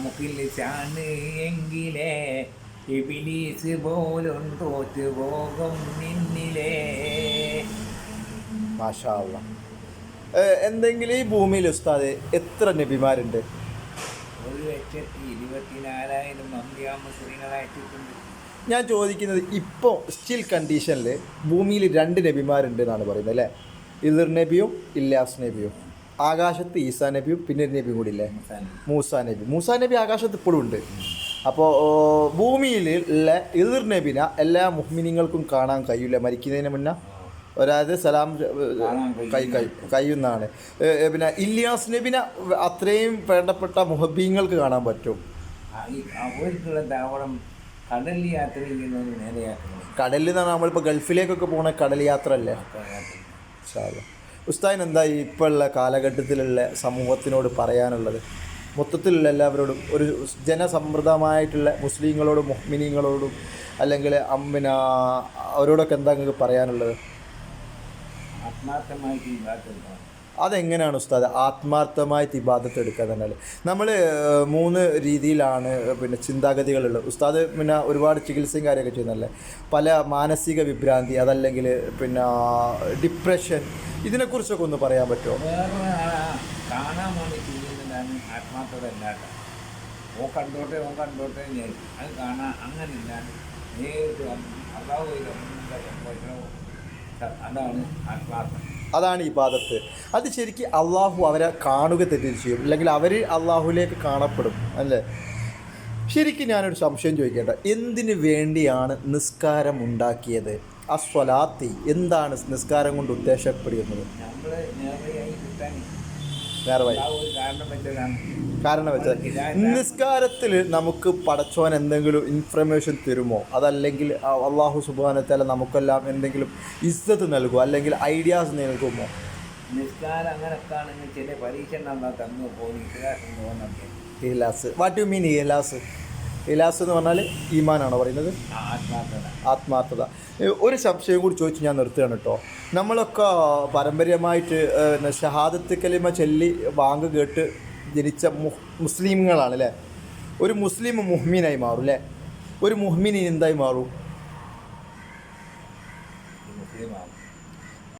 മുഖിലാണ് എങ്കിലേ ഇബിലീസ് പോലും തോറ്റുപോകും നിന്നിലേ. മാഷാ അല്ലാഹ്. എന്തെങ്കിലും ഈ ഭൂമിയിൽ ഉസ്താദ് എത്ര നബിമാരുണ്ട്? 1,24,000 അമ്പിയാ മുസ്ലിങ്ങളായിട്ടുണ്ട്. ഞാൻ ചോദിക്കുന്നത് ഇപ്പോൾ സ്റ്റിൽ കണ്ടീഷനിൽ ഭൂമിയിൽ 2 നബിമാരുണ്ട് എന്നാണ് പറയുന്നത് അല്ലേ? ഇദർ നബിയും ഇല്യാസ് നബിയും. ആകാശത്ത് ഈസാ നബിയും പിന്നെ ഒരു നബിയും കൂടി ഇല്ലേ, മൂസാ നബി ആകാശത്ത് ഇപ്പോഴും ഉണ്ട്. അപ്പോൾ ഭൂമിയിൽ ഉള്ള ഇദർ നബിനെ എല്ലാ മുഹ്മിനീങ്ങൾക്കും കാണാൻ കഴിയില്ല മരിക്കുന്നതിന് മുന്നേ. അതായത് സലാം കഴിയുന്നതാണ്. പിന്നെ ഇല്യാസ് നബിനെ അത്രയും വേണ്ടപ്പെട്ട മുഹബീങ്ങൾക്ക് കാണാൻ പറ്റും. കടലിൽ നിന്നാണ് നമ്മളിപ്പോൾ ഗൾഫിലേക്കൊക്കെ പോകുന്ന കടൽ യാത്ര അല്ലേ? ഉസ്താദിന് എന്താ ഇപ്പോൾ ഉള്ള കാലഘട്ടത്തിലുള്ള സമൂഹത്തിനോട് പറയാനുള്ളത്? മൊത്തത്തിലുള്ള എല്ലാവരോടും ഒരു ജനസമ്മൃദ്ധമായിട്ടുള്ള മുസ്ലിങ്ങളോടും മുഹ്മിനീങ്ങളോടും അല്ലെങ്കിൽ പിന്നെ അവരോടൊക്കെ എന്താ നിങ്ങൾക്ക് പറയാനുള്ളത്? അതെങ്ങനെയാണ് ഉസ്താദ് ആത്മാർത്ഥമായിട്ട് ഇബാദത്ത് എടുക്കുക എന്നാൽ? നമ്മൾ 3 രീതിയിലാണ് പിന്നെ ചിന്താഗതികളുള്ളത്. ഉസ്താദ് പിന്നെ ഒരുപാട് ചികിത്സയും കാര്യമൊക്കെ ചെയ്യുന്നല്ലേ. പല മാനസിക വിഭ്രാന്തി, അതല്ലെങ്കിൽ പിന്നെ ഡിപ്രഷൻ, ഇതിനെക്കുറിച്ചൊക്കെ ഒന്ന് പറയാൻ പറ്റുമോ? കാണാൻ വേണ്ടി ചെയ്യുന്നതാണ് ആത്മാർത്ഥത. അല്ലാത്ത ഓ കണ്ടോട്ടെ അത് കാണാൻ അങ്ങനെ ഇല്ലാണ്ട് നേരിട്ട് അള്ളാഹു അതാണ് ആത്മാർത്ഥം. അതാണ് ഇബാദത്ത്. അത് ശരിക്കും അള്ളാഹു അവരെ കാണുക തെറ്റിൽ ചെയ്യും, അല്ലെങ്കിൽ അവർ അള്ളാഹുലേക്ക് കാണപ്പെടും അല്ലേ? ശരിക്കും ഞാനൊരു സംശയം ചോദിക്കേണ്ട, എന്തിനു വേണ്ടിയാണ് നിസ്കാരം ഉണ്ടാക്കിയത്? അസ്വലാത്തി എന്താണ് നിസ്കാരം കൊണ്ട് ഉദ്ദേശപ്പെടുന്നത്? കാരണം വെച്ചാൽ നിസ്കാരത്തിൽ നമുക്ക് പടച്ചോൻ എന്തെങ്കിലും ഇൻഫർമേഷൻ തരുമോ? അതല്ലെങ്കിൽ അള്ളാഹു സുബ്ഹാനഹു വതആല നമുക്കെല്ലാം എന്തെങ്കിലും ഇസ്സത്ത് നൽകുമോ, അല്ലെങ്കിൽ ഐഡിയാസ് നൽകുമോ? നിസ്കാരം അങ്ങനെയൊക്കെ ആണെങ്കിൽ ചില പരീക്ഷ തന്നു പോകും. Ikhlas. What you mean Ikhlas? Ikhlas എന്ന് പറഞ്ഞാൽ ഈമാനാണോ പറയുന്നത്? ആത്മാർത്ഥത. ഒരു സംശയം കൂടി ചോദിച്ച് ഞാൻ നിർത്തുകയാണ് കേട്ടോ. നമ്മളൊക്കെ പാരമ്പര്യമായിട്ട് ഷഹാദത്ത് കലിമ ചൊല്ലി ബാങ്ക് കേട്ട് ജനിച്ച മുസ്ലിങ്ങളാണ് അല്ലേ? ഒരു മുസ്ലിം മുഹ്മിനായി മാറും അല്ലേ? ഒരു മുഹ്മിൻ എന്തായി മാറും?